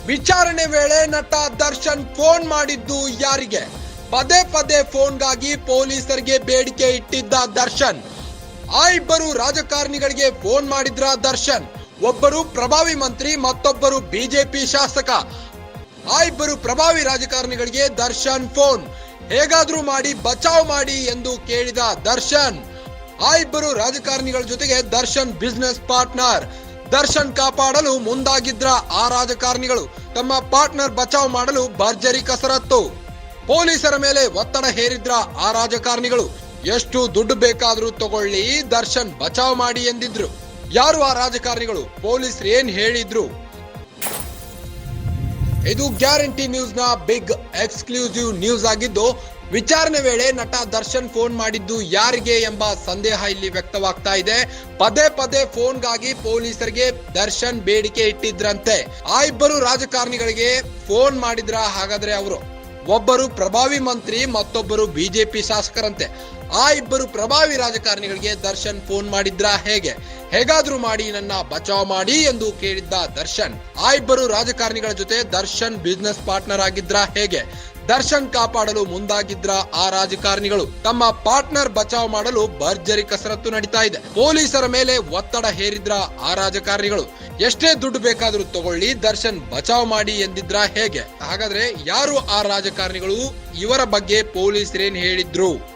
ವಿಚಾರಣೆ ವೇಳೆ ನಟ ದರ್ಶನ್ ಫೋನ್ ಮಾಡಿದ್ದು ಯಾರಿಗೆ? ಪದೇ ಪದೇ ಫೋನ್ಗಾಗಿ ಪೊಲೀಸರಿಗೆ ಬೇಡಿಕೆ ಇಟ್ಟಿದ್ದ ದರ್ಶನ್. ಆ ಇಬ್ಬರು ರಾಜಕಾರಣಿಗಳಿಗೆ ಫೋನ್ ಮಾಡಿದ್ರ ದರ್ಶನ್. ಒಬ್ಬರು ಪ್ರಭಾವಿ ಮಂತ್ರಿ, ಮತ್ತೊಬ್ಬರು ಬಿಜೆಪಿ ಶಾಸಕ. ಆ ಇಬ್ಬರು ಪ್ರಭಾವಿ ರಾಜಕಾರಣಿಗಳಿಗೆ ದರ್ಶನ್ ಫೋನ್. ಹೇಗಾದ್ರೂ ಮಾಡಿ ಬಚಾವ್ ಮಾಡಿ ಎಂದು ಕೇಳಿದ ದರ್ಶನ್. ಆ ಇಬ್ಬರು ರಾಜಕಾರಣಿಗಳ ಜೊತೆಗೆ ದರ್ಶನ್ ಬಿಸ್ನೆಸ್ ಪಾರ್ಟ್ನರ್. ದರ್ಶನ್ ಕಾಪಾಡಲು ಮುಂದಾಗಿದ್ರ ಆ ರಾಜಕಾರಣಿಗಳು ತಮ್ಮ ಪಾರ್ಟ್ನರ್ ಬಚಾವ್ ಮಾಡಲು ಭರ್ಜರಿ ಕಸರತ್ತು. ಪೊಲೀಸರ ಮೇಲೆ ಒತ್ತಡ ಹೇರಿದ್ರ ಆ ರಾಜಕಾರಣಿಗಳು. ಎಷ್ಟು ದುಡ್ಡು ಬೇಕಾದ್ರೂ ತಗೊಳ್ಳಿ, ದರ್ಶನ್ ಬಚಾವ್ ಮಾಡಿ ಎಂದಿದ್ರು. ಯಾರು ಆ ರಾಜಕಾರಣಿಗಳು? ಪೊಲೀಸರು ಏನ್ ಹೇಳಿದ್ರು? ಇದು ಗ್ಯಾರಂಟಿ ನ್ಯೂಸ್ ನ ಬಿಗ್ ಎಕ್ಸ್ಕ್ಲೂಸಿವ್ ನ್ಯೂಸ್ ಆಗಿದ್ದು, ವಿಚಾರಣೆ ವೇಳೆ ನಟ ದರ್ಶನ್ ಫೋನ್ ಮಾಡಿದ್ದು ಯಾರಿಗೆ ಎಂಬ ಸಂದೇಹ ಇಲ್ಲಿ ವ್ಯಕ್ತವಾಗ್ತಾ ಇದೆ. ಪದೇ ಪದೇ ಫೋನ್ಗಾಗಿ ಪೊಲೀಸರಿಗೆ ದರ್ಶನ್ ಬೇಡಿಕೆ ಇಟ್ಟಿದ್ರಂತೆ. ಆ ಇಬ್ಬರು ರಾಜಕಾರಣಿಗಳಿಗೆ ಫೋನ್ ಮಾಡಿದ್ರ ಹಾಗಾದ್ರೆ ಅವರು? ಒಬ್ಬರು ಪ್ರಭಾವಿ ಮಂತ್ರಿ, ಮತ್ತೊಬ್ಬರು ಬಿಜೆಪಿ ಶಾಸಕರಂತೆ. ಆ ಇಬ್ಬರು ಪ್ರಭಾವಿ ರಾಜಕಾರಣಿಗಳಿಗೆ ದರ್ಶನ್ ಫೋನ್ ಮಾಡಿದ್ರ ಹೇಗೆ? ಹೇಗಾದ್ರೂ ಮಾಡಿ ನನ್ನ ಬಚಾವ್ ಮಾಡಿ ಎಂದು ಕೇಳಿದ್ದ ದರ್ಶನ್. ಆ ಇಬ್ಬರು ರಾಜಕಾರಣಿಗಳ ಜೊತೆ ದರ್ಶನ್ ಬಿಸ್ನೆಸ್ ಪಾರ್ಟ್ನರ್ ಆಗಿದ್ರ ಹೇಗೆ? ದರ್ಶನ್ ಕಾಪಾಡಲು ಮುಂದಾಗಿದ್ರ ಆ ರಾಜಕಾರಣಿಗಳು ತಮ್ಮ ಪಾರ್ಟ್ನರ್ ಬಚಾವ್ ಮಾಡಲು ಭರ್ಜರಿ ಕಸರತ್ತು ನಡೀತಾ ಇದೆ. ಪೊಲೀಸರ ಮೇಲೆ ಒತ್ತಡ ಹೇರಿದ್ರ ಆ ರಾಜಕಾರಣಿಗಳು. ಎಷ್ಟೇ ದುಡ್ಡು ಬೇಕಾದ್ರೂ ತಗೊಳ್ಳಿ, ದರ್ಶನ್ ಬಚಾವ್ ಮಾಡಿ ಎಂದಿದ್ರ ಹೇಗೆ? ಹಾಗಾದ್ರೆ ಯಾರು ಆ ರಾಜಕಾರಣಿಗಳು? ಇವರ ಬಗ್ಗೆ ಪೊಲೀಸರೇನ್ ಹೇಳಿದ್ರು?